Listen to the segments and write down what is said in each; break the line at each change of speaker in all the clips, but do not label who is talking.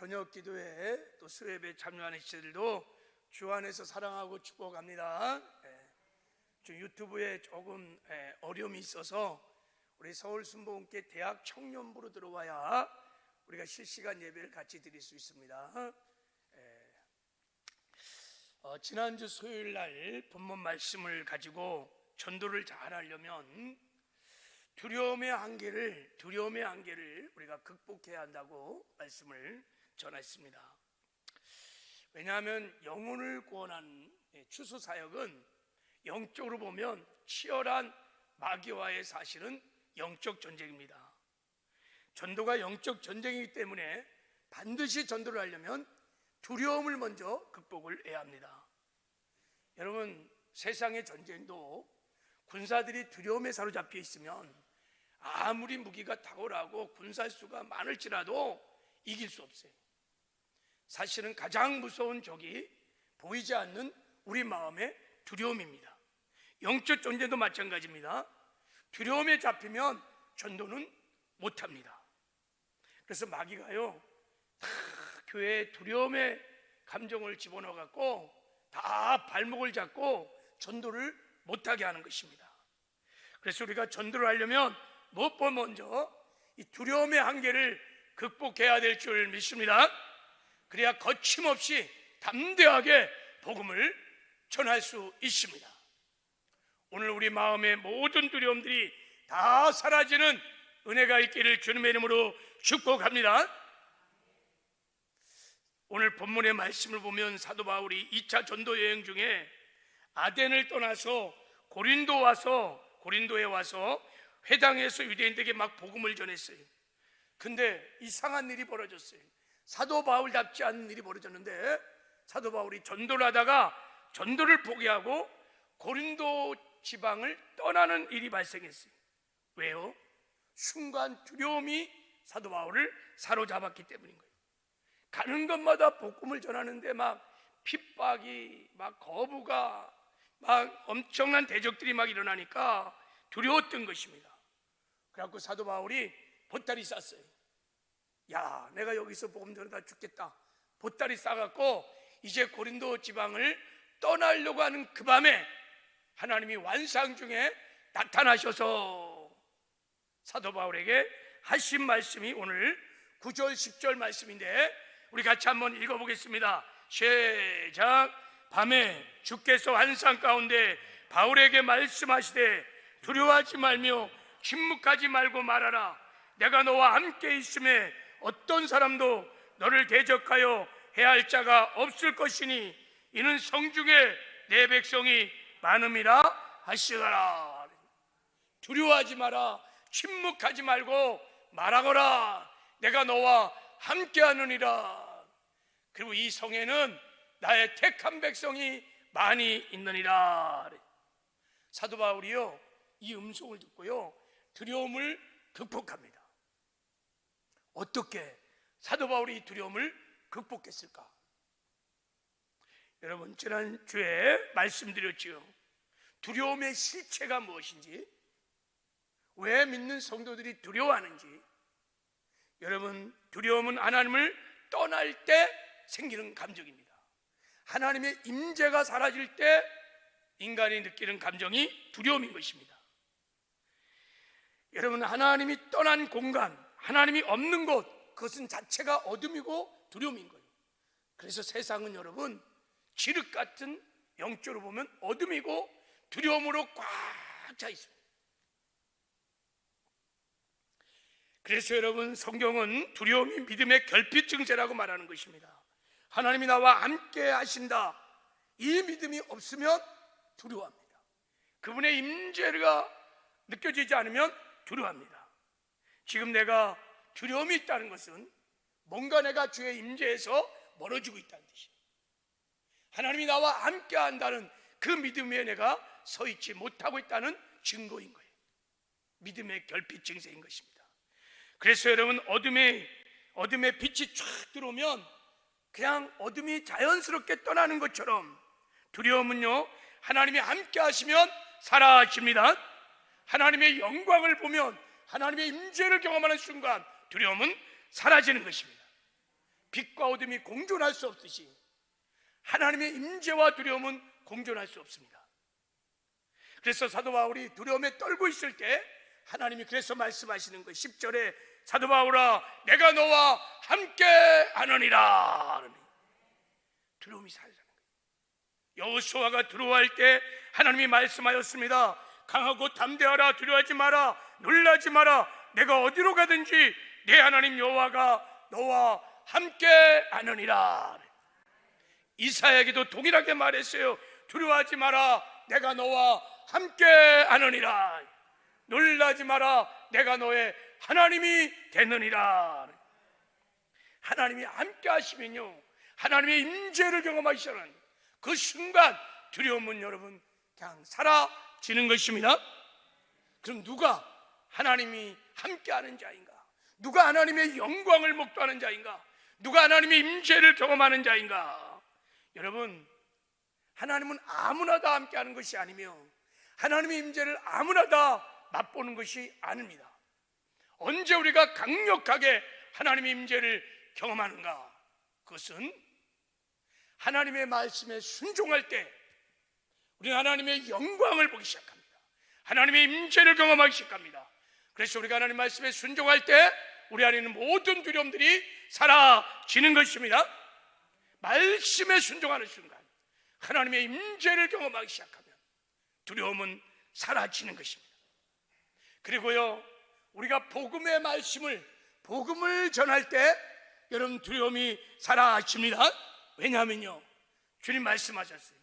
저녁 기도회 또 수요예배 참여하는 시들도 주 안에서 사랑하고 축복합니다. 좀 유튜브에 조금 어려움이 있어서 우리 서울순복음교회 대학 청년부로 들어와야 우리가 실시간 예배를 같이 드릴 수 있습니다. 지난주 수요일 날 본문 말씀을 가지고 전도를 잘 하려면 두려움의 한계를 우리가 극복해야 한다고 말씀을 전했습니다. 왜냐하면 영혼을 구원하는 추수 사역은 영적으로 보면 치열한 마귀와의 사실은 영적 전쟁입니다. 전도가 영적 전쟁이기 때문에 반드시 전도를 하려면 두려움을 먼저 극복을 해야 합니다. 여러분, 세상의 전쟁도 군사들이 두려움에 사로잡혀 있으면 아무리 무기가 탁월하고 군사수가 많을지라도 이길 수 없어요. 사실은 가장 무서운 적이 보이지 않는 우리 마음의 두려움입니다. 영적 전쟁도 마찬가지입니다. 두려움에 잡히면 전도는 못합니다. 그래서 마귀가요, 다 교회에 두려움의 감정을 집어넣어갖고 다 발목을 잡고 전도를 못하게 하는 것입니다. 그래서 우리가 전도를 하려면 무엇보다 먼저 이 두려움의 한계를 극복해야 될 줄 믿습니다. 그래야 거침없이 담대하게 복음을 전할 수 있습니다. 오늘 우리 마음의 모든 두려움들이 다 사라지는 은혜가 있기를 주님의 이름으로 축복합니다. 오늘 본문의 말씀을 보면 사도 바울이 2차 전도 여행 중에 아덴을 떠나서 고린도에 와서 회당에서 유대인들에게 막 복음을 전했어요. 근데 이상한 일이 벌어졌어요. 사도 바울답지 않은 일이 벌어졌는데, 사도 바울이 전도를 하다가 전도를 포기하고 고린도 지방을 떠나는 일이 발생했어요. 왜요? 순간 두려움이 사도 바울을 사로잡았기 때문인 거예요. 가는 곳마다 복음을 전하는데 막 핍박이, 막 거부가, 막 엄청난 대적들이 막 일어나니까 두려웠던 것입니다. 그래갖고 사도 바울이 보따리 쌌어요. 야, 내가 여기서 복음 전하다 죽겠다. 보따리 싸갖고 이제 고린도 지방을 떠나려고 하는 그 밤에 하나님이 환상 중에 나타나셔서 사도 바울에게 하신 말씀이 오늘 9절 10절 말씀인데, 우리 같이 한번 읽어보겠습니다. 시작. 밤에 주께서 환상 가운데 바울에게 말씀하시되 두려워하지 말며 침묵하지 말고 말하라. 내가 너와 함께 있음에 어떤 사람도 너를 대적하여 해야 할 자가 없을 것이니 이는 성중에 내 백성이 많음이라 하시더라. 두려워하지 마라. 침묵하지 말고 말하거라. 내가 너와 함께하느니라. 그리고 이 성에는 나의 택한 백성이 많이 있느니라. 사도 바울이요, 이 음성을 듣고요 두려움을 극복합니다. 어떻게 사도 바울이 이 두려움을 극복했을까? 여러분, 지난주에 말씀드렸지요. 두려움의 실체가 무엇인지, 왜 믿는 성도들이 두려워하는지. 여러분, 두려움은 하나님을 떠날 때 생기는 감정입니다. 하나님의 임재가 사라질 때 인간이 느끼는 감정이 두려움인 것입니다. 여러분, 하나님이 떠난 공간, 하나님이 없는 곳, 그것은 자체가 어둠이고 두려움인 거예요. 그래서 세상은 여러분 지륵 같은, 영적으로 보면 어둠이고 두려움으로 꽉 차 있습니다. 그래서 여러분, 성경은 두려움이 믿음의 결핍 증세라고 말하는 것입니다. 하나님이 나와 함께 하신다, 이 믿음이 없으면 두려워합니다. 그분의 임재가 느껴지지 않으면 두려워합니다. 지금 내가 두려움이 있다는 것은 뭔가 내가 주의 임재에서 멀어지고 있다는 뜻이에요. 하나님이 나와 함께 한다는 그 믿음 위에 내가 서 있지 못하고 있다는 증거인 거예요. 믿음의 결핍 증세인 것입니다. 그래서 여러분, 어둠에 빛이 쫙 들어오면 그냥 어둠이 자연스럽게 떠나는 것처럼 두려움은요, 하나님이 함께 하시면 사라집니다. 하나님의 영광을 보면, 하나님의 임재를 경험하는 순간 두려움은 사라지는 것입니다. 빛과 어둠이 공존할 수 없듯이 하나님의 임재와 두려움은 공존할 수 없습니다. 그래서 사도 바울이 두려움에 떨고 있을 때 하나님이 그래서 말씀하시는 거예요. 10절에 사도 바울아 내가 너와 함께 하느니라. 두려움이 사라지는 거예요. 여호수아가 두려워할 때 하나님이 말씀하였습니다. 강하고 담대하라. 두려워하지 마라. 놀라지 마라. 내가 어디로 가든지 내 하나님 여호와가 너와 함께 하느니라. 이사야에게도 동일하게 말했어요. 두려워하지 마라. 내가 너와 함께 하느니라. 놀라지 마라. 내가 너의 하나님이 되느니라. 하나님이 함께 하시면요, 하나님의 임재를 경험하시는 그 순간 두려움은 여러분 그냥 사라지는 것입니다. 그럼 누가 하나님이 함께하는 자인가? 누가 하나님의 영광을 목도하는 자인가? 누가 하나님의 임재를 경험하는 자인가? 여러분, 하나님은 아무나 다 함께하는 것이 아니며 하나님의 임재를 아무나 다 맛보는 것이 아닙니다. 언제 우리가 강력하게 하나님의 임재를 경험하는가? 그것은 하나님의 말씀에 순종할 때 우리는 하나님의 영광을 보기 시작합니다. 하나님의 임재를 경험하기 시작합니다. 그래서 우리가 하나님 말씀에 순종할 때 우리 안에 있는 모든 두려움들이 사라지는 것입니다. 말씀에 순종하는 순간 하나님의 임재를 경험하기 시작하면 두려움은 사라지는 것입니다. 그리고요, 우리가 복음의 말씀을 복음을 전할 때 여러분 두려움이 사라집니다. 왜냐하면요, 주님 말씀하셨어요.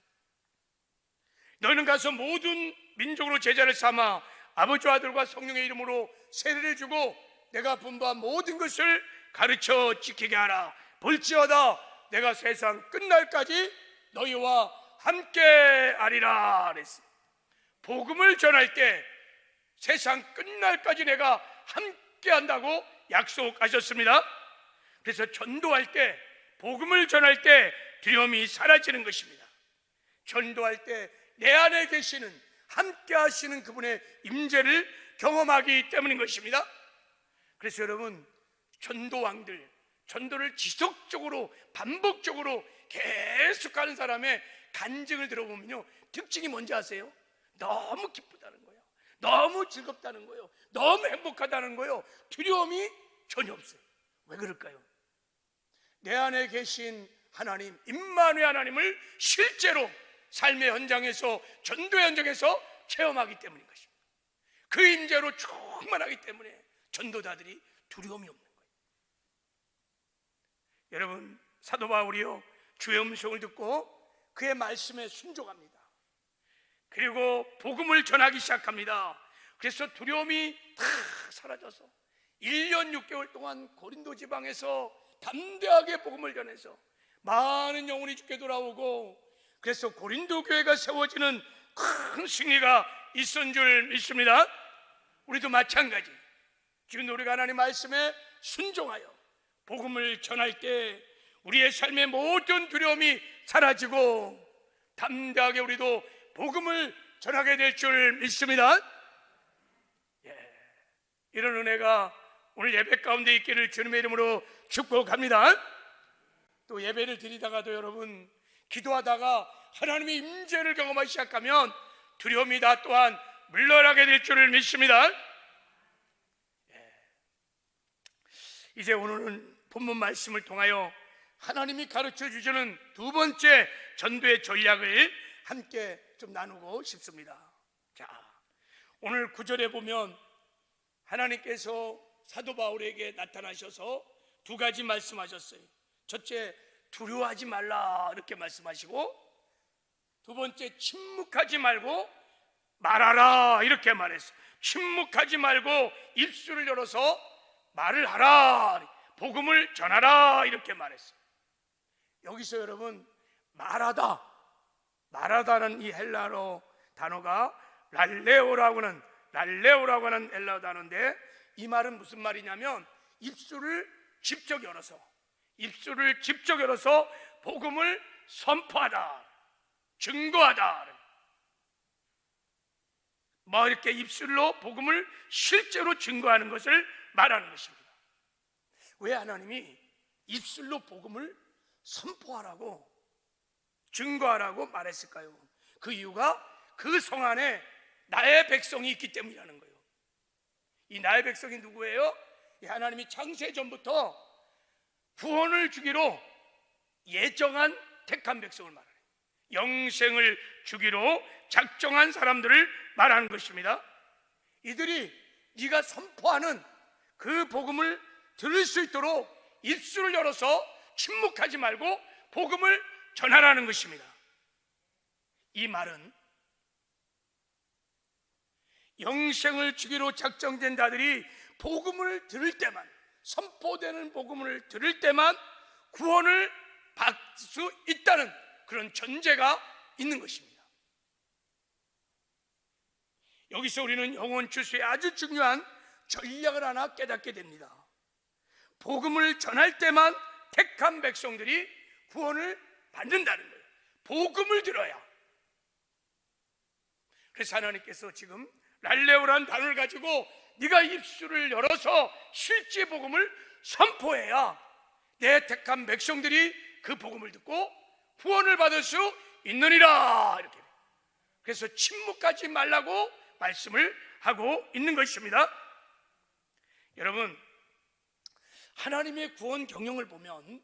너희는 가서 모든 민족으로 제자를 삼아 아버지와 아들과 성령의 이름으로 세례를 주고 내가 분부한 모든 것을 가르쳐 지키게 하라. 볼지어다 내가 세상 끝날까지 너희와 함께 하리라 그랬어요. 복음을 전할 때 세상 끝날까지 내가 함께 한다고 약속하셨습니다. 그래서 전도할 때, 복음을 전할 때 두려움이 사라지는 것입니다. 전도할 때 내 안에 계시는 함께 하시는 그분의 임재를 경험하기 때문인 것입니다. 그래서 여러분, 전도왕들, 전도를 지속적으로 반복적으로 계속하는 사람의 간증을 들어보면요, 특징이 뭔지 아세요? 너무 기쁘다는 거예요. 너무 즐겁다는 거예요. 너무 행복하다는 거예요. 두려움이 전혀 없어요. 왜 그럴까요? 내 안에 계신 하나님, 임마누엘 하나님을 실제로 삶의 현장에서, 전도의 현장에서 체험하기 때문인 것입니다. 그 임재로 충만하기 때문에 전도자들이 두려움이 없는 거예요. 여러분, 사도 바울이요, 주의 음성을 듣고 그의 말씀에 순종합니다. 그리고 복음을 전하기 시작합니다. 그래서 두려움이 다 사라져서 1년 6개월 동안 고린도 지방에서 담대하게 복음을 전해서 많은 영혼이 주께 돌아오고, 그래서 고린도 교회가 세워지는 큰 승리가 있었는 줄 믿습니다. 우리도 마찬가지. 지금 우리가 하나님 말씀에 순종하여 복음을 전할 때 우리의 삶의 모든 두려움이 사라지고 담대하게 우리도 복음을 전하게 될 줄 믿습니다. 이런 은혜가 오늘 예배 가운데 있기를 주님의 이름으로 축복합니다. 또 예배를 드리다가도 여러분, 기도하다가 하나님의 임재를 경험하기 시작하면 두려움이 다 또한 물러나게 될 줄을 믿습니다. 이제 오늘은 본문 말씀을 통하여 하나님이 가르쳐 주시는 두 번째 전도의 전략을 함께 좀 나누고 싶습니다. 자, 오늘 9절에 보면 하나님께서 사도 바울에게 나타나셔서 두 가지 말씀하셨어요. 첫째, 두려워하지 말라 이렇게 말씀하시고, 두 번째, 침묵하지 말고 말하라 이렇게 말했어요. 침묵하지 말고 입술을 열어서 말을 하라, 복음을 전하라 이렇게 말했어요. 여기서 여러분, 말하다는 이 헬라어 단어가 랄레오라고 하는 헬라어 단어인데, 이 말은 무슨 말이냐면 입술을 직접 열어서 복음을 선포하다, 증거하다, 뭐 이렇게 입술로 복음을 실제로 증거하는 것을 말하는 것입니다. 왜 하나님이 입술로 복음을 선포하라고, 증거하라고 말했을까요? 그 이유가 그 성 안에 나의 백성이 있기 때문이라는 거예요. 이 나의 백성이 누구예요? 하나님이 창세전부터 구원을 주기로 예정한 택한 백성을 말하는, 영생을 주기로 작정한 사람들을 말하는 것입니다. 이들이 네가 선포하는 그 복음을 들을 수 있도록 입술을 열어서 침묵하지 말고 복음을 전하라는 것입니다. 이 말은 영생을 주기로 작정된 자들이 복음을 들을 때만, 선포되는 복음을 들을 때만 구원을 받을 수 있다는 그런 전제가 있는 것입니다. 여기서 우리는 영혼 추수의 아주 중요한 전략을 하나 깨닫게 됩니다. 복음을 전할 때만 택한 백성들이 구원을 받는다는 거예요. 복음을 들어야. 그래서 하나님께서 지금 랄레오라는 단어를 가지고 네가 입술을 열어서 실제 복음을 선포해야 내 택한 백성들이 그 복음을 듣고 구원을 받을 수 있느니라. 이렇게. 그래서 침묵하지 말라고 말씀을 하고 있는 것입니다. 여러분, 하나님의 구원 경영을 보면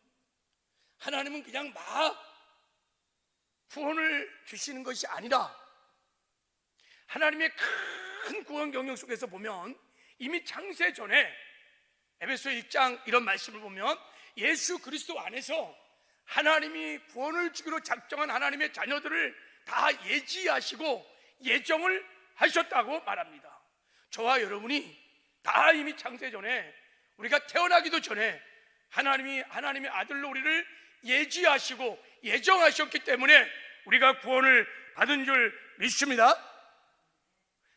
하나님은 그냥 막 구원을 주시는 것이 아니라 하나님의 큰 구원 경영 속에서 보면 이미 창세 전에 에베소 1장 이런 말씀을 보면 예수 그리스도 안에서 하나님이 구원을 주기로 작정한 하나님의 자녀들을 다 예지하시고 예정을 하셨다고 말합니다. 저와 여러분이 다 이미 창세 전에, 우리가 태어나기도 전에 하나님의 아들로 우리를 예지하시고 예정하셨기 때문에 우리가 구원을 받은 줄 믿습니다.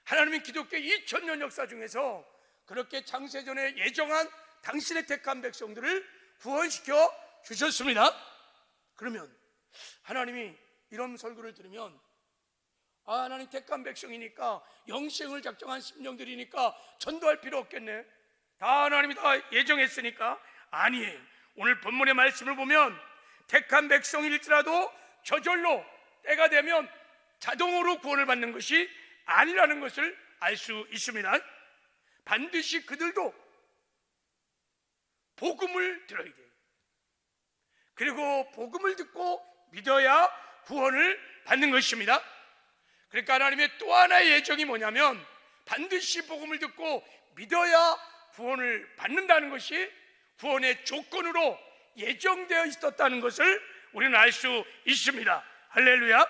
하나님은 기독교 2000년 역사 중에서 그렇게 창세전에 예정한 당신의 택한 백성들을 구원시켜 주셨습니다. 그러면 하나님이 이런 설교를 들으면 하나님 택한 백성이니까, 영생을 작정한 심령들이니까 전도할 필요 없겠네, 다 하나님이 다 예정했으니까. 아니에요. 오늘 본문의 말씀을 보면 택한 백성일지라도 저절로 때가 되면 자동으로 구원을 받는 것이 아니라는 것을 알 수 있습니다. 반드시 그들도 복음을 들어야 돼요. 그리고 복음을 듣고 믿어야 구원을 받는 것입니다. 그러니까 하나님의 또 하나의 예정이 뭐냐면 반드시 복음을 듣고 믿어야 구원을 받는다는 것이 구원의 조건으로 예정되어 있었다는 것을 우리는 알 수 있습니다. 할렐루야.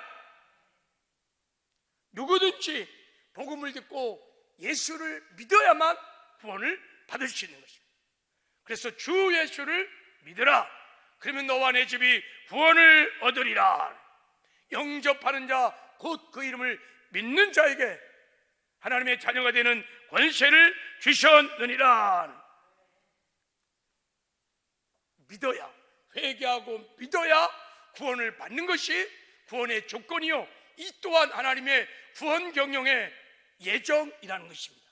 누구든지 복음을 듣고 예수를 믿어야만 구원을 받을 수 있는 것입니다. 그래서 주 예수를 믿으라. 그러면 너와 내 집이 구원을 얻으리라. 영접하는 자, 곧 그 이름을 믿는 자에게 하나님의 자녀가 되는 권세를 주셨느니라. 믿어야, 회개하고 믿어야 구원을 받는 것이 구원의 조건이요, 이 또한 하나님의 구원 경영의 예정이라는 것입니다.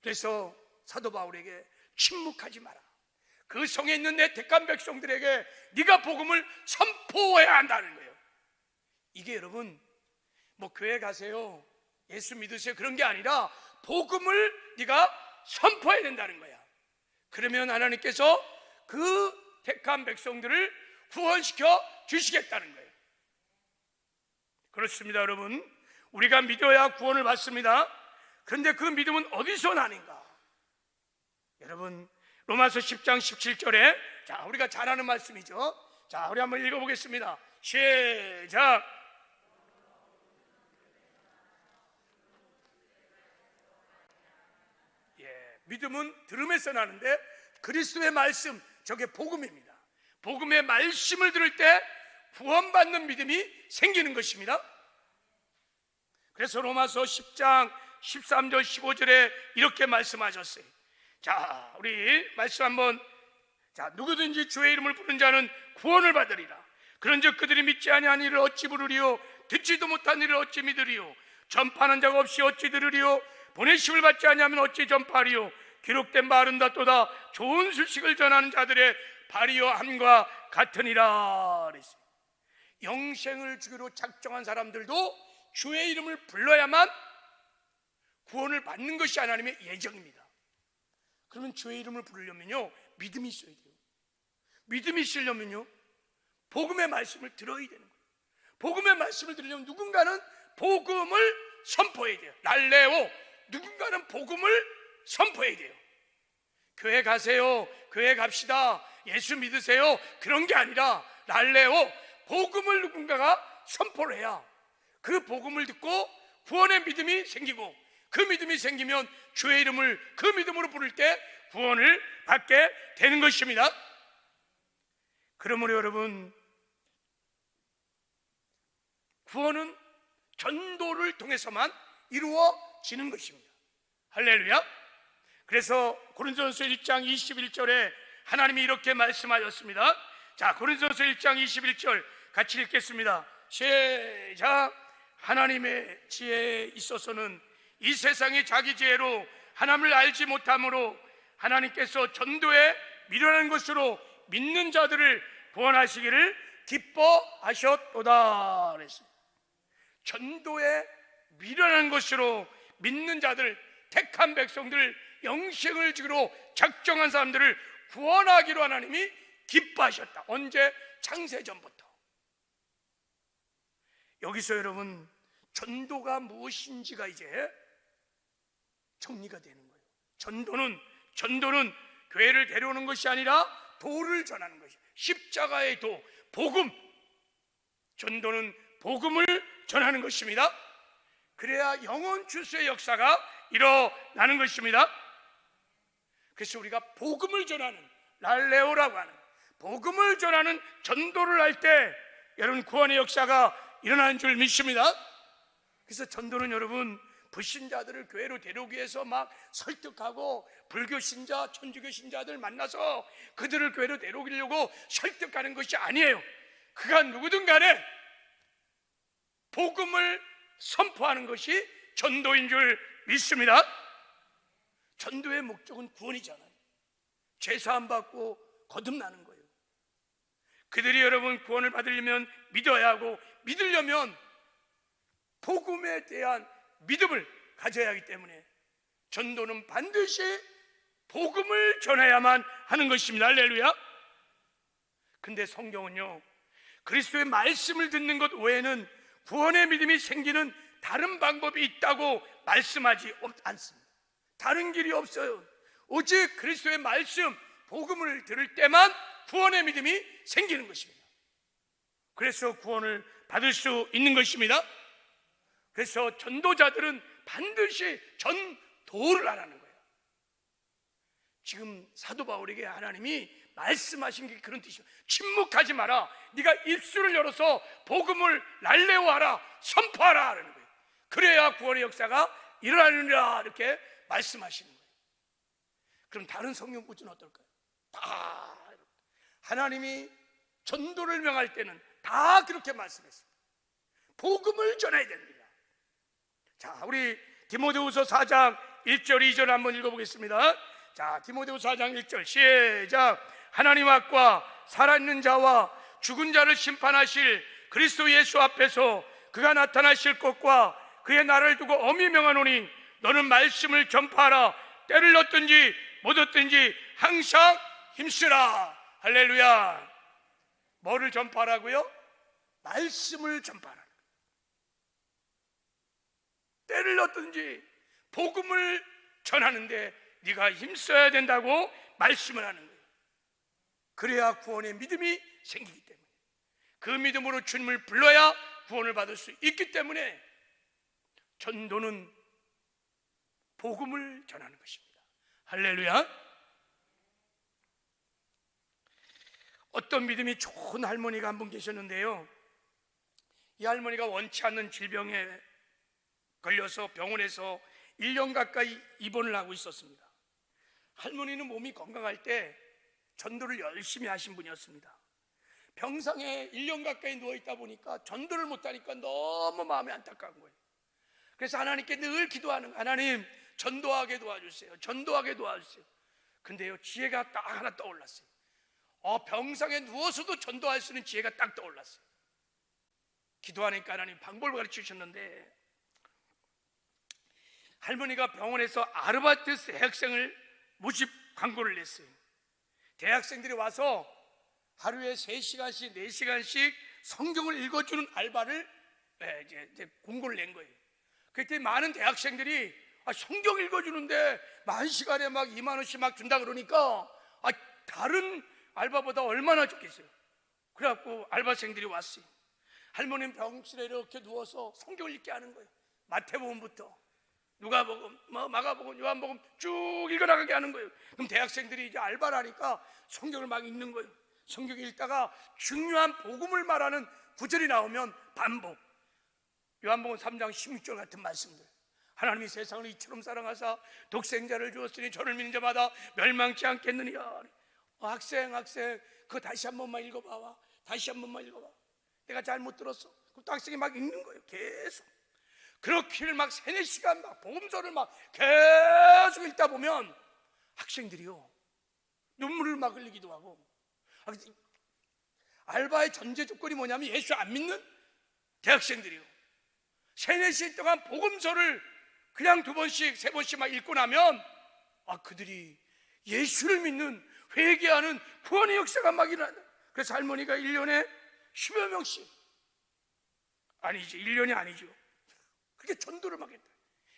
그래서 사도 바울에게 침묵하지 마라. 그 성에 있는 내 택한 백성들에게 네가 복음을 선포해야 한다는 거예요. 이게 여러분 뭐 교회 가세요, 예수 믿으세요, 그런 게 아니라 복음을 네가 선포해야 된다는 거야. 그러면 하나님께서 그 택한 백성들을 구원시켜 주시겠다는 거예요. 그렇습니다. 여러분, 우리가 믿어야 구원을 받습니다. 그런데 그 믿음은 어디서 나는가? 여러분, 로마서 10장 17절에 자, 우리가 잘 아는 말씀이죠. 자, 우리 한번 읽어보겠습니다. 시작. 믿음은 들음에서 나는데 그리스도의 말씀, 저게 복음입니다. 복음의 말씀을 들을 때 구원받는 믿음이 생기는 것입니다. 그래서 로마서 10장 13절 15절에 이렇게 말씀하셨어요. 자, 우리 말씀 한번. 자, 누구든지 주의 이름을 부르는 자는 구원을 받으리라. 그런즉 그들이 믿지 아니한 이를 어찌 부르리요? 듣지도 못한 이를 어찌 믿으리요? 전파하는 자가 없이 어찌 들으리요? 보내심을 받지 아니하면 어찌 전파하리요? 기록된 말은 다 또다 좋은 소식을 전하는 자들의 발이여 함과 같으니라 그랬어요. 영생을 주기로 작정한 사람들도 주의 이름을 불러야만 구원을 받는 것이 하나님의 예정입니다. 그러면 주의 이름을 부르려면요, 믿음이 있어야 돼요. 믿음이 있으려면요, 복음의 말씀을 들어야 되는 거예요. 복음의 말씀을 들으려면 누군가는 복음을 선포해야 돼요. 날레오, 누군가는 복음을 선포해야 돼요. 교회 가세요, 교회 갑시다, 예수 믿으세요, 그런 게 아니라 날레오, 복음을 누군가가 선포를 해야 그 복음을 듣고 구원의 믿음이 생기고, 그 믿음이 생기면 주의 이름을 그 믿음으로 부를 때 구원을 받게 되는 것입니다. 그러므로 여러분, 구원은 전도를 통해서만 이루어지는 것입니다. 할렐루야. 그래서 고린도전서 1장 21절에 하나님이 이렇게 말씀하셨습니다. 자, 고린도전서 1장 21절 같이 읽겠습니다. 시작. 하나님의 지혜에 있어서는 이 세상의 자기 지혜로 하나님을 알지 못함으로 하나님께서 전도에 미련한 것으로 믿는 자들을 구원하시기를 기뻐하셨도다 그랬습니다. 전도에 미련한 것으로 믿는 자들, 택한 백성들, 영생을 주기로 작정한 사람들을 구원하기로 하나님이 기뻐하셨다. 언제? 창세전부터. 여기서 여러분, 전도가 무엇인지가 이제 정리가 되는 거예요. 전도는 교회를 데려오는 것이 아니라 도를 전하는 것이에요. 십자가의 도, 복음. 전도는 복음을 전하는 것입니다. 그래야 영원 출세의 역사가 일어나는 것입니다. 그래서 우리가 복음을 전하는, 랄레오라고 하는 복음을 전하는 전도를 할 때 여러분 구원의 역사가 일어나는 줄 믿습니다. 그래서 전도는 여러분 불신자들을 교회로 데려오기 위해서 막 설득하고, 불교 신자, 천주교 신자들 만나서 그들을 교회로 데려오려고 설득하는 것이 아니에요. 그가 누구든 간에 복음을 선포하는 것이 전도인 줄 믿습니다. 전도의 목적은 구원이잖아요. 죄사함 받고 거듭나는 거예요. 그들이 여러분 구원을 받으려면 믿어야 하고, 믿으려면 복음에 대한 믿음을 가져야 하기 때문에 전도는 반드시 복음을 전해야만 하는 것입니다. 할렐루야. 근데 성경은요, 그리스도의 말씀을 듣는 것 외에는 구원의 믿음이 생기는 다른 방법이 있다고 말씀하지 않습니다. 다른 길이 없어요. 오직 그리스도의 말씀, 복음을 들을 때만 구원의 믿음이 생기는 것입니다. 그래서 구원을 받을 수 있는 것입니다. 그래서 전도자들은 반드시 전도를 하라는 거예요. 지금 사도 바울에게 하나님이 말씀하신 게 그런 뜻이에요. 침묵하지 마라. 네가 입술을 열어서 복음을 날레오하라, 선포하라 하는 거예요. 그래야 구원의 역사가 일어나느니라, 이렇게 말씀하시는 거예요. 그럼 다른 성경 구절은 어떨까요? 다 하나님이 전도를 명할 때는 다 그렇게 말씀했습니다. 복음을 전해야 됩니다. 자, 우리 디모데후서 4장 1절 2절 한번 읽어보겠습니다. 자, 디모데후서 4장 1절 시작. 하나님 앞과 살아있는 자와 죽은 자를 심판하실 그리스도 예수 앞에서 그가 나타나실 것과 그의 날을 두고 엄히 명하노니 너는 말씀을 전파하라. 때를 얻든지 못 얻든지 항상 힘쓰라. 할렐루야. 뭐를 전파하라고요? 말씀을 전파하라. 때를 얻든지 복음을 전하는데 네가 힘써야 된다고 말씀을 하는 거예요. 그래야 구원의 믿음이 생기기 때문에, 그 믿음으로 주님을 불러야 구원을 받을 수 있기 때문에 전도는 복음을 전하는 것입니다. 할렐루야. 어떤 믿음이 좋은 할머니가 한 분 계셨는데요, 이 할머니가 원치 않는 질병에 걸려서 병원에서 1년 가까이 입원을 하고 있었습니다. 할머니는 몸이 건강할 때 전도를 열심히 하신 분이었습니다. 병상에 1년 가까이 누워있다 보니까 전도를 못하니까 너무 마음이 안타까운 거예요. 그래서 하나님께 늘 기도하는 거예요. 하나님, 전도하게 도와주세요. 전도하게 도와주세요. 근데요, 지혜가 딱 하나 떠올랐어요. 병상에 누워서도 전도할 수 있는 지혜가 딱 떠올랐어요. 기도하니까 하나님 방법을 가르쳐 주셨는데, 할머니가 병원에서 아르바이트 대학생을 모집 광고를 냈어요. 대학생들이 와서 하루에 3시간씩 4시간씩 성경을 읽어주는 알바를 이제 공고를 낸 거예요. 그때 많은 대학생들이 성경 읽어주는데 만 시간에 막 2만 원씩 막 준다 그러니까 다른 알바보다 얼마나 좋겠어요. 그래갖고 알바생들이 왔어요. 할머니는 병실에 이렇게 누워서 성경을 읽게 하는 거예요. 마태복음부터 누가복음, 마가복음, 요한복음 쭉 읽어나가게 하는 거예요. 그럼 대학생들이 이제 알바를 하니까 성경을 막 읽는 거예요. 성경 읽다가 중요한 복음을 말하는 구절이 나오면 반복. 요한복음 3장 16절 같은 말씀들. 하나님이 세상을 이처럼 사랑하사 독생자를 주었으니 저를 믿는 자마다 멸망치 않겠느냐. 학생 그거 다시 한 번만 읽어봐봐. 다시 한 번만 읽어봐. 내가 잘못 들었어. 그럼 또 학생이 막 읽는 거예요. 계속. 그렇기를 막 3-4시간 막 복음서를 막 계속 읽다 보면 학생들이요, 눈물을 막 흘리기도 하고. 알바의 전제 조건이 뭐냐면 예수 안 믿는 대학생들이요, 3-4시간 동안 복음서를 그냥 2번씩 3번씩 막 읽고 나면 그들이 예수를 믿는, 회개하는 구원의 역사가 막 일어난다. 그래서 할머니가 1년에 10여 명씩, 아니지 1년이 아니죠, 그렇게 전도를 막 했다.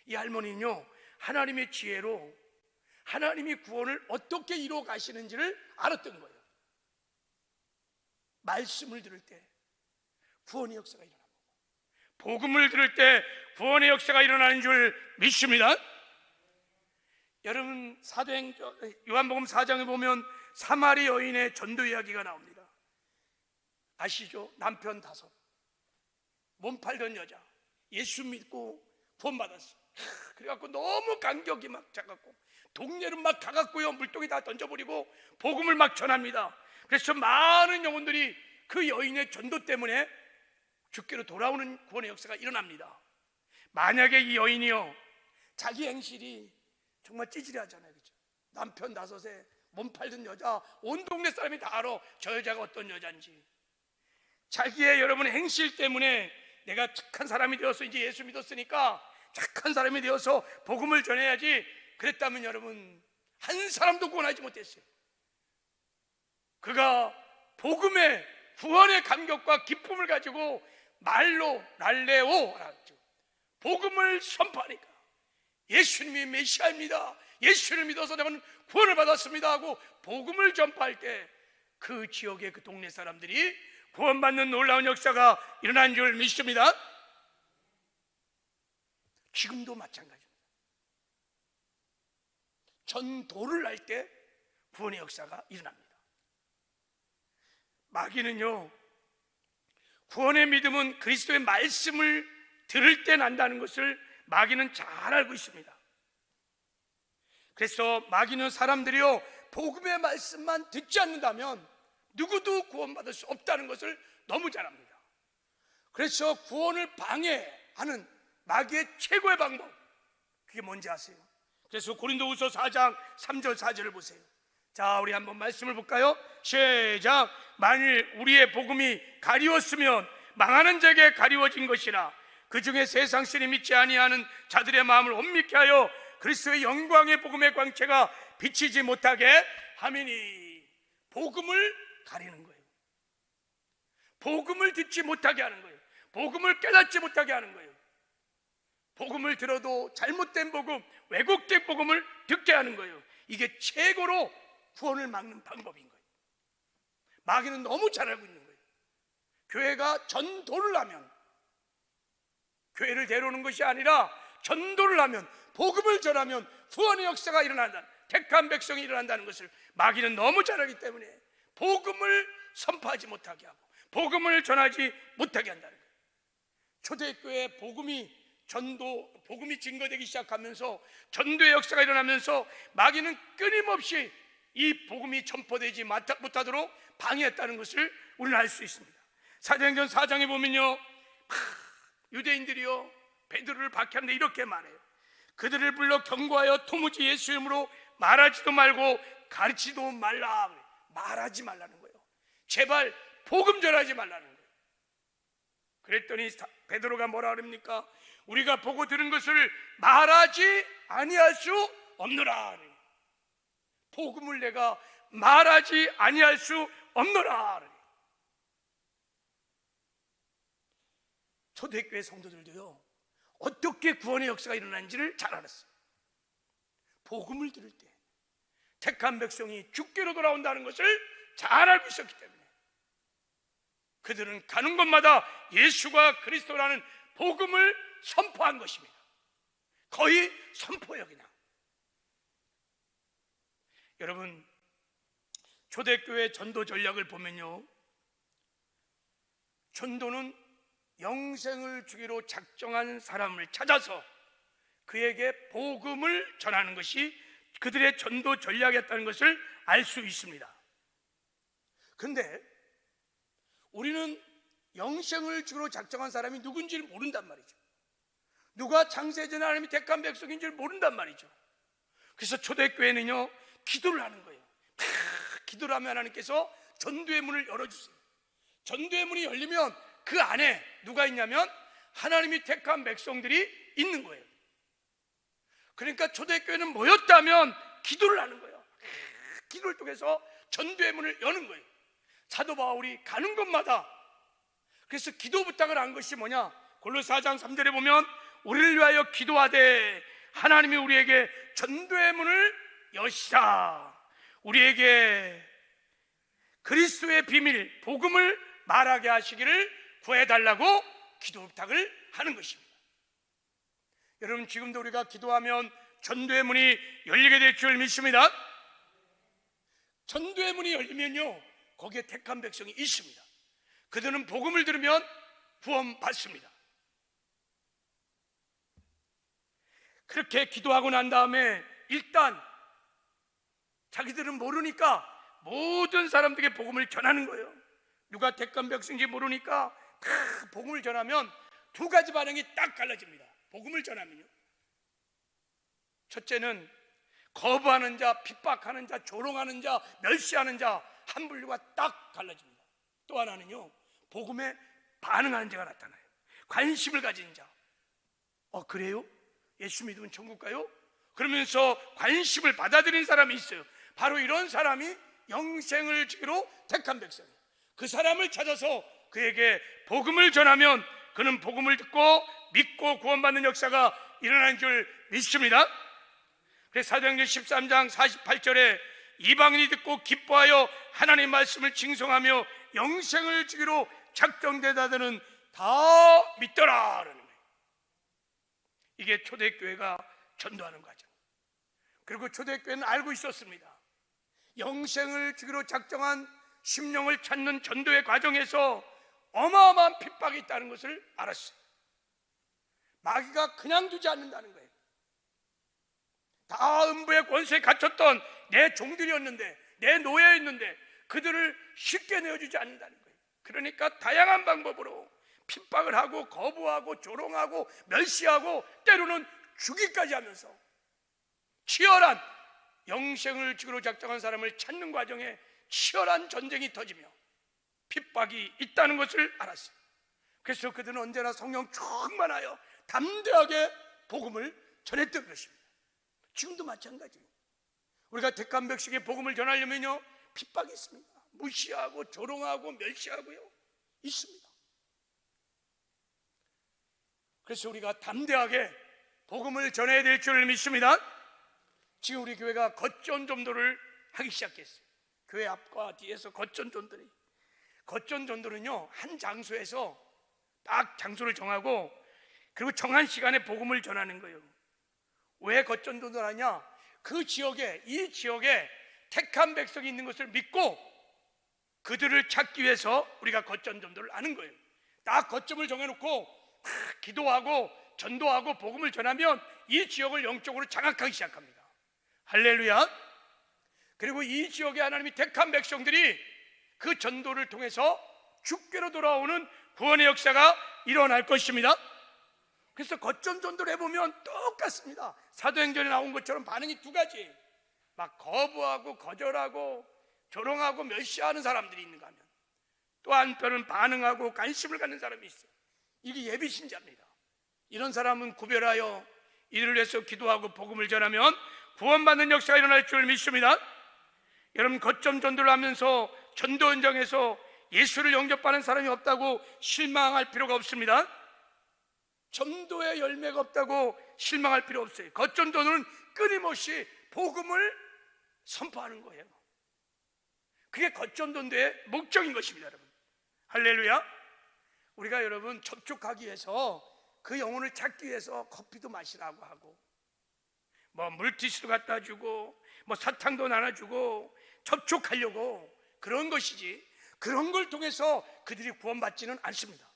이 할머니는요, 하나님의 지혜로 하나님이 구원을 어떻게 이루어 가시는지를 알았던 거예요. 말씀을 들을 때 구원의 역사가 일어나고, 복음을 들을 때 구원의 역사가 일어나는 줄 믿습니다. 여러분, 요한복음 4장에 보면 사마리 여인의 전도 이야기가 나옵니다. 아시죠? 남편 5, 몸 팔던 여자, 예수 믿고 구원받았어. 그래갖고 너무 간격이 막 작았고 동네를 막 가갖고요, 물동이 다 던져버리고 복음을 막 전합니다. 그래서 많은 영혼들이 그 여인의 전도 때문에 주께로 돌아오는 구원의 역사가 일어납니다. 만약에 이 여인이요, 자기 행실이 정말 찌질하잖아요, 그렇죠? 남편 5에 몸 팔던 여자, 온 동네 사람이 다 알아, 저 여자가 어떤 여자인지. 자기의 여러분 행실 때문에 내가 착한 사람이 되어서 이제 예수 믿었으니까 착한 사람이 되어서 복음을 전해야지, 그랬다면 여러분 한 사람도 구원하지 못했어요. 그가 복음의 구원의 감격과 기쁨을 가지고 말로 랄레오, 복음을 선포하니까 예수님이 메시아입니다, 예수를 믿어서 내가 구원을 받았습니다 하고 복음을 전파할 때 그 지역의 그 동네 사람들이 구원받는 놀라운 역사가 일어난 줄 믿습니다. 지금도 마찬가지입니다. 전도를 할 때 구원의 역사가 일어납니다. 마귀는요, 구원의 믿음은 그리스도의 말씀을 들을 때 난다는 것을 마귀는 잘 알고 있습니다. 그래서 마귀는 사람들이요, 복음의 말씀만 듣지 않는다면 누구도 구원받을 수 없다는 것을 너무 잘 압니다. 그래서 구원을 방해하는 마귀의 최고의 방법, 그게 뭔지 아세요? 그래서 고린도후서 4장 3절 4절을 보세요. 자, 우리 한번 말씀을 볼까요? 시작. 만일 우리의 복음이 가리웠으면 망하는 자에게 가리워진 것이라, 그 중에 세상 신이 믿지 아니하는 자들의 마음을 혼미케 하여 그리스도의 영광의 복음의 광채가 비치지 못하게 하미니. 복음을 가리는 거예요. 복음을 듣지 못하게 하는 거예요. 복음을 깨닫지 못하게 하는 거예요. 복음을 들어도 잘못된 복음, 왜곡된 복음을 듣게 하는 거예요. 이게 최고로 구원을 막는 방법인 거예요. 마귀는 너무 잘 알고 있는 거예요. 교회가 전도를 하면, 교회를 데려오는 것이 아니라 전도를 하면, 복음을 전하면 구원의 역사가 일어난다, 택한 백성이 일어난다는 것을 마귀는 너무 잘 알기 때문에 복음을 선포하지 못하게 하고 복음을 전하지 못하게 한다는 거예요. 초대교회 복음이 증거되기 시작하면서, 전도의 역사가 일어나면서 마귀는 끊임없이 이 복음이 전포되지 못하도록 방해했다는 것을 우리는 알 수 있습니다. 사도행전 4장에 보면요, 유대인들이요 베드로를 박해하는데 이렇게 말해요. 그들을 불러 경고하여 도무지 예수 이름으로 말하지도 말고 가르치도 말라. 말하지 말라는 거예요. 제발 복음 전하지 말라는 거예요. 그랬더니 베드로가 뭐라 그럽니까? 우리가 보고 들은 것을 말하지 아니할 수 없노라. 복음을 내가 말하지 아니할 수 없노라. 초대교회 성도들도요, 어떻게 구원의 역사가 일어난지를 잘 알았어요. 복음을 들을 때 택한 백성이 주께로 돌아온다는 것을 잘 알고 있었기 때문에 그들은 가는 곳마다 예수가 그리스도라는 복음을 선포한 것입니다. 거의 선포역이나. 여러분, 초대교회 전도 전략을 보면요, 전도는 영생을 주기로 작정한 사람을 찾아서 그에게 복음을 전하는 것이 그들의 전도 전략이었다는 것을 알 수 있습니다. 그런데 우리는 영생을 주기로 작정한 사람이 누군지를 모른단 말이죠. 누가 창세전 하나님이 택한 백성인지를 모른단 말이죠. 그래서 초대교회는요, 기도를 하는 거예요. 기도를 하면 하나님께서 전도의 문을 열어주세요. 전도의 문이 열리면 그 안에 누가 있냐면 하나님이 택한 백성들이 있는 거예요. 그러니까 초대교회는 모였다면 기도를 하는 거예요. 기도를 통해서 전도의 문을 여는 거예요. 사도 바울이 가는 곳마다 그래서 기도 부탁을 한 것이 뭐냐? 골로새 4장 3절에 보면 우리를 위하여 기도하되 하나님이 우리에게 전도의 문을 여시라. 우리에게 그리스도의 비밀, 복음을 말하게 하시기를 구해달라고 기도 부탁을 하는 것입니다. 여러분, 지금도 우리가 기도하면 전도의 문이 열리게 될 줄 믿습니다. 전도의 문이 열리면요, 거기에 택한 백성이 있습니다. 그들은 복음을 들으면 구원받습니다. 그렇게 기도하고 난 다음에 일단 자기들은 모르니까 모든 사람들에게 복음을 전하는 거예요. 누가 택한 백성인지 모르니까 다 복음을 전하면 두 가지 반응이 딱 갈라집니다. 복음을 전하면요, 첫째는 거부하는 자, 핍박하는 자, 조롱하는 자, 멸시하는 자 한 분류가 딱 갈라집니다. 또 하나는요, 복음에 반응하는 자가 나타나요. 관심을 가진 자. 그래요? 예수 믿으면 천국 가요? 그러면서 관심을 받아들인 사람이 있어요. 바로 이런 사람이 영생을 주기로 택한 백성이에요. 그 사람을 찾아서 그에게 복음을 전하면 그는 복음을 듣고 믿고 구원받는 역사가 일어나는 줄 믿습니다. 그래서 사도행전 13장 48절에 이방인이 듣고 기뻐하여 하나님의 말씀을 징송하며 영생을 주기로 작정되다들은 다 믿더라 라는 거예요. 이게 초대교회가 전도하는 과정. 그리고 초대교회는 알고 있었습니다. 영생을 주기로 작정한 심령을 찾는 전도의 과정에서 어마어마한 핍박이 있다는 것을 알았어요. 마귀가 그냥 두지 않는다는 거예요. 다 음부의 권세에 갇혔던 내 종들이었는데, 내 노예였는데 그들을 쉽게 내어주지 않는다는 거예요. 그러니까 다양한 방법으로 핍박을 하고 거부하고 조롱하고 멸시하고 때로는 죽이까지 하면서 치열한 영생을 주기로 작정한 사람을 찾는 과정에 치열한 전쟁이 터지며 핍박이 있다는 것을 알았어요. 그래서 그들은 언제나 성령 충만하여 담대하게 복음을 전했던 것입니다. 지금도 마찬가지예요. 우리가 택한 백성에게 복음을 전하려면요, 핍박이 있습니다. 무시하고 조롱하고 멸시하고요, 있습니다. 그래서 우리가 담대하게 복음을 전해야 될 줄 믿습니다. 지금 우리 교회가 겉전전도를 하기 시작했어요. 교회 앞과 뒤에서 겉전전도를. 겉전전도는요, 한 장소에서 딱 장소를 정하고 그리고 정한 시간에 복음을 전하는 거예요. 왜 겉전전도를 하냐? 그 지역에, 이 지역에 택한 백성이 있는 것을 믿고 그들을 찾기 위해서 우리가 겉전전도를 하는 거예요. 딱 거점을 정해놓고 기도하고 전도하고 복음을 전하면 이 지역을 영적으로 장악하기 시작합니다. 할렐루야. 그리고 이 지역에 하나님이 택한 백성들이 그 전도를 통해서 주께로 돌아오는 구원의 역사가 일어날 것입니다. 그래서 거점 전도를 해보면 똑같습니다. 사도행전에 나온 것처럼 반응이 두 가지. 막 거부하고 거절하고 조롱하고 멸시하는 사람들이 있는가 하면, 또 한편은 반응하고 관심을 갖는 사람이 있어요. 이게 예비신자입니다. 이런 사람은 구별하여 이를 위해서 기도하고 복음을 전하면 구원받는 역사가 일어날 줄 믿습니다. 여러분, 거점 전도를 하면서 전도 현장에서 예수를 영접하는 사람이 없다고 실망할 필요가 없습니다. 전도의 열매가 없다고 실망할 필요 없어요. 거점 전도는 끊임없이 복음을 선포하는 거예요. 그게 거점 전도의 목적인 것입니다. 여러분, 할렐루야. 우리가 여러분 접촉하기 위해서, 그 영혼을 찾기 위해서 커피도 마시라고 하고, 뭐 물티슈도 갖다 주고, 뭐 사탕도 나눠주고 접촉하려고 그런 것이지, 그런 걸 통해서 그들이 구원받지는 않습니다.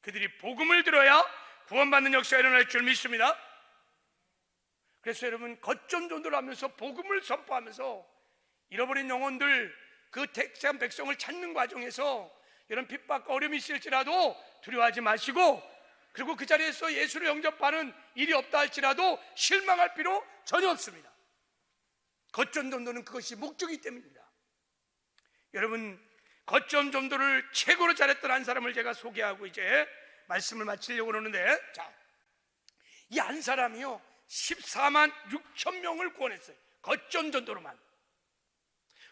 그들이 복음을 들어야 구원받는 역사가 일어날 줄 믿습니다. 그래서 여러분, 거점 전도를 하면서 복음을 선포하면서 잃어버린 영혼들, 그 택한 백성을 찾는 과정에서 이런 핍박과 어려움이 있을지라도 두려워하지 마시고, 그리고 그 자리에서 예수를 영접하는 일이 없다 할지라도 실망할 필요 전혀 없습니다. 거점 전도는 그것이 목적이기 때문입니다. 여러분, 거점 전도를 최고로 잘했던 한 사람을 제가 소개하고 이제 말씀을 마치려고 그러는데, 자, 이 한 사람이요 14만 6천 명을 구원했어요. 거점 전도로만.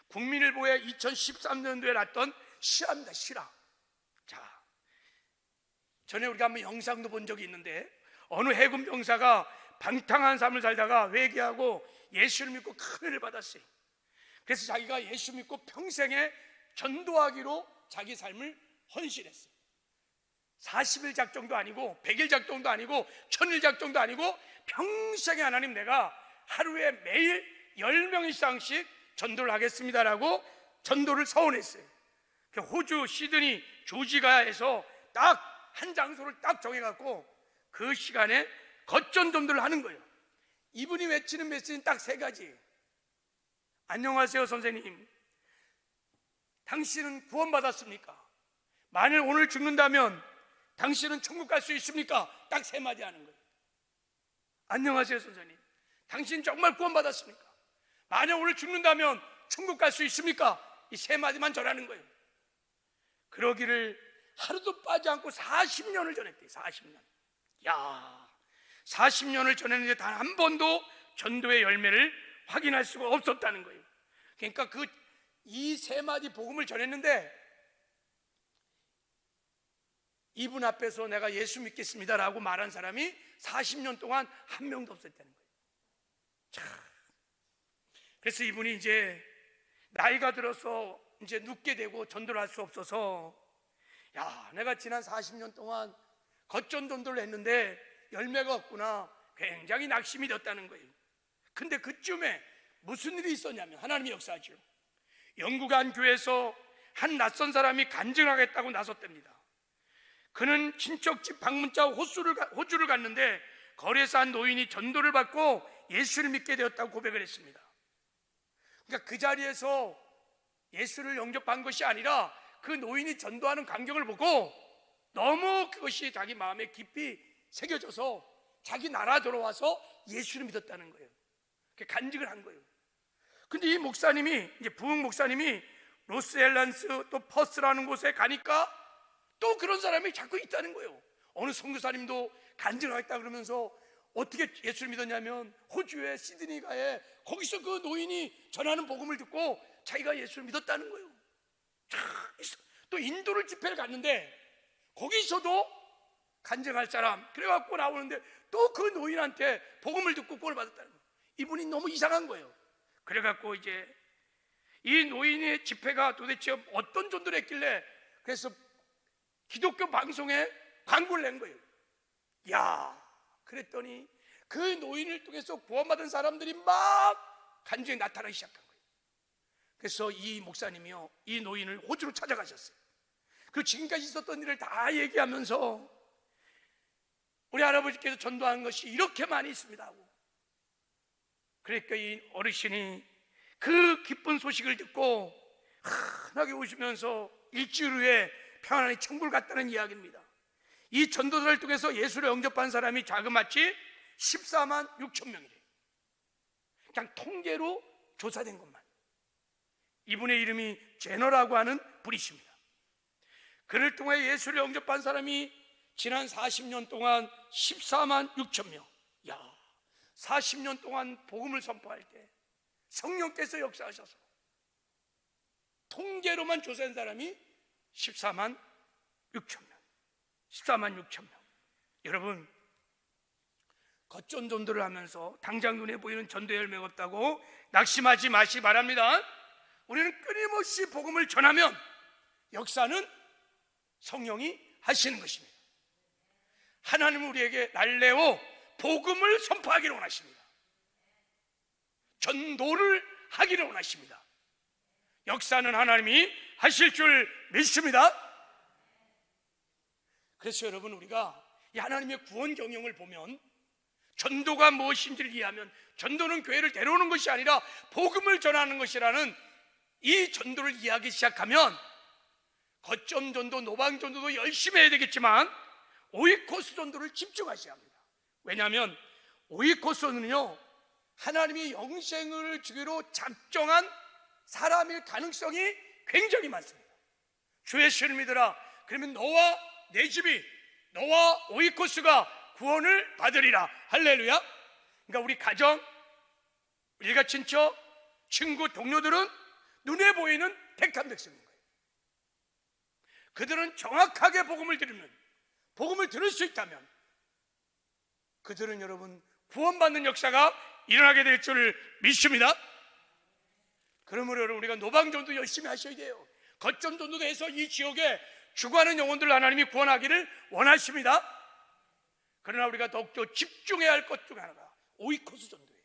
국민일보에 2013년도에 났던 실화입니다. 실화. 자, 전에 우리가 한번 영상도 본 적이 있는데, 어느 해군 병사가 방탕한 삶을 살다가 회개하고 예수를 믿고 큰 은혜를 받았어요. 그래서 자기가 예수 믿고 평생에 전도하기로 자기 삶을 헌신했어요. 40일 작정도 아니고 100일 작정도 아니고 1000일 작정도 아니고 평생에 하나님, 내가 하루에 매일 10명 이상씩 전도를 하겠습니다라고 전도를 서원했어요. 호주 시드니 조지가에서 딱 한 장소를 딱 정해갖고 그 시간에 거점 전도를 하는 거예요. 이분이 외치는 메시지는 딱 세 가지. 안녕하세요 선생님, 당신은 구원받았습니까? 만일 오늘 죽는다면 당신은 천국 갈 수 있습니까? 딱 세 마디 하는 거예요. 안녕하세요 선생님, 당신 정말 구원받았습니까? 만일 오늘 죽는다면 천국 갈 수 있습니까? 이 세 마디만 전하는 거예요. 그러기를 하루도 빠지 않고 40년을 전했대요. 40년. 야, 40년을 전했는데 단 한 번도 전도의 열매를 확인할 수가 없었다는 거예요. 그러니까 이 세 마디 복음을 전했는데, 이분 앞에서 내가 예수 믿겠습니다라고 말한 사람이 40년 동안 한 명도 없었다는 거예요. 자, 그래서 이분이 이제 나이가 들어서 이제 눕게 되고 전도를 할 수 없어서, 야, 내가 지난 40년 동안 거점 전도를 했는데 열매가 없구나, 굉장히 낙심이 됐다는 거예요. 근데 그쯤에 무슨 일이 있었냐면, 하나님이 역사하죠. 영국 한 교회에서 한 낯선 사람이 간증하겠다고 나섰답니다. 그는 친척집 방문자 호주를 갔는데 거리에서 한 노인이 전도를 받고 예수를 믿게 되었다고 고백을 했습니다. 그러니까 그 자리에서 예수를 영접한 것이 아니라 그 노인이 전도하는 광경을 보고 너무 그것이 자기 마음에 깊이 새겨져서 자기 나라 돌아와서 예수를 믿었다는 거예요. 간증을 한 거예요. 근데 이 목사님이, 이제 부흥 목사님이 로스앨런스 또 퍼스라는 곳에 가니까 또 그런 사람이 자꾸 있다는 거예요. 어느 선교사님도 간증하겠다 그러면서 어떻게 예수를 믿었냐면, 호주의 시드니가에 거기서 그 노인이 전하는 복음을 듣고 자기가 예수를 믿었다는 거예요. 또 인도를 집회를 갔는데 거기서도 간증할 사람 그래갖고 나오는데 또 그 노인한테 복음을 듣고 구원을 받았다는 거예요. 이분이 너무 이상한 거예요. 그래갖고 이제 이 노인의 집회가 도대체 어떤 전도를 했길래, 그래서 기독교 방송에 광고를 낸 거예요. 야, 그랬더니 그 노인을 통해서 구원받은 사람들이 막 간증에 나타나기 시작한 거예요. 그래서 이 목사님이요, 이 노인을 호주로 찾아가셨어요. 그 지금까지 있었던 일을 다 얘기하면서 우리 할아버지께서 전도한 것이 이렇게 많이 있습니다 하고, 그러니까 이 어르신이 그 기쁜 소식을 듣고 환하게 웃으면서 일주일 후에 평안히 천국을 갔다는 이야기입니다. 이 전도사를 통해서 예수를 영접한 사람이 자그마치 14만 6천 명이래요. 그냥 통계로 조사된 것만. 이분의 이름이 제너라고 하는 분이십니다. 그를 통해 예수를 영접한 사람이 지난 40년 동안 14만 6천 명. 야, 40년 동안 복음을 선포할 때 성령께서 역사하셔서 통계로만 조사한 사람이 14만 6천 명. 14만 6천 명. 여러분, 겉전 전도를 하면서 당장 눈에 보이는 전도 열매가 없다고 낙심하지 마시기 바랍니다. 우리는 끊임없이 복음을 전하면 역사는 성령이 하시는 것입니다. 하나님은 우리에게 날래오 복음을 선포하기를 원하십니다. 전도를 하기를 원하십니다. 역사는 하나님이 하실 줄 믿습니다. 그래서 여러분, 우리가 이 하나님의 구원 경영을 보면 전도가 무엇인지를 이해하면 전도는 교회를 데려오는 것이 아니라 복음을 전하는 것이라는 이 전도를 이해하기 시작하면 거점 전도, 노방 전도도 열심히 해야 되겠지만 오이코스 전도를 집중하셔야 합니다. 왜냐하면 오이코스는요, 하나님이 영생을 주기로 작정한 사람일 가능성이 굉장히 많습니다. 주 예수를 믿으라. 그러면 너와 내 집이, 너와 오이코스가 구원을 받으리라. 할렐루야. 그러니까 우리 가정, 일가 친척, 친구, 동료들은 눈에 보이는 택한 백성인 거예요. 그들은 정확하게 복음을 들으면, 복음을 들을 수 있다면 그들은 여러분 구원받는 역사가 일어나게 될 줄 믿습니다. 그러므로 여러분, 우리가 노방전도 열심히 하셔야 돼요. 거점전도도 해서 이 지역에 죽어가는 영혼들을 하나님이 구원하기를 원하십니다. 그러나 우리가 더욱더 집중해야 할 것 중 하나가 오이코스 전도예요.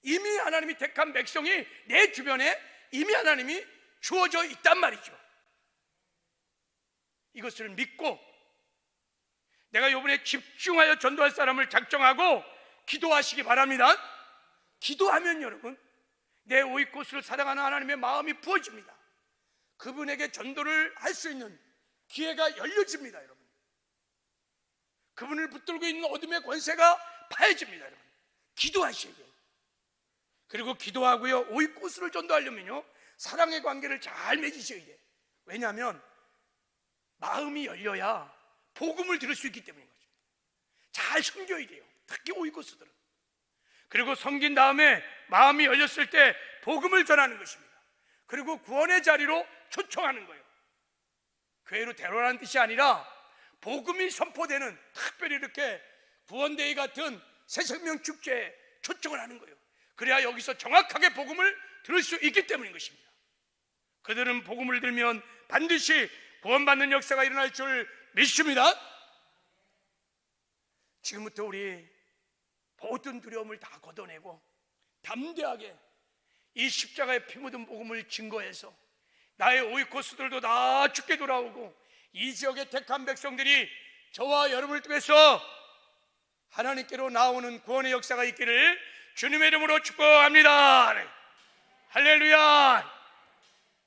이미 하나님이 택한 백성이 내 주변에 이미 하나님이 주어져 있단 말이죠. 이것을 믿고 내가 이번에 집중하여 전도할 사람을 작정하고 기도하시기 바랍니다. 기도하면 여러분, 내 오이코스를 사랑하는 하나님의 마음이 부어집니다. 그분에게 전도를 할 수 있는 기회가 열려집니다. 여러분, 그분을 붙들고 있는 어둠의 권세가 파해집니다. 여러분, 기도하셔야 돼요. 그리고 기도하고요, 오이코스를 전도하려면요, 사랑의 관계를 잘 맺으셔야 돼요. 왜냐하면 마음이 열려야 복음을 들을 수 있기 때문인 거죠. 잘 섬겨야 돼요. 특히 오이코스들은. 그리고 섬긴 다음에 마음이 열렸을 때 복음을 전하는 것입니다. 그리고 구원의 자리로 초청하는 거예요. 교회로 데려라는 뜻이 아니라 복음이 선포되는, 특별히 이렇게 구원데이 같은 새생명 축제에 초청을 하는 거예요. 그래야 여기서 정확하게 복음을 들을 수 있기 때문인 것입니다. 그들은 복음을 들면 반드시 구원받는 역사가 일어날 줄 믿습니다. 지금부터 우리 모든 두려움을 다 걷어내고 담대하게 이 십자가의 피 묻은 복음을 증거해서 나의 오이코스들도 다 죽게 돌아오고 이 지역의 택한 백성들이 저와 여러분을 통해서 하나님께로 나오는 구원의 역사가 있기를 주님의 이름으로 축복합니다. 할렐루야.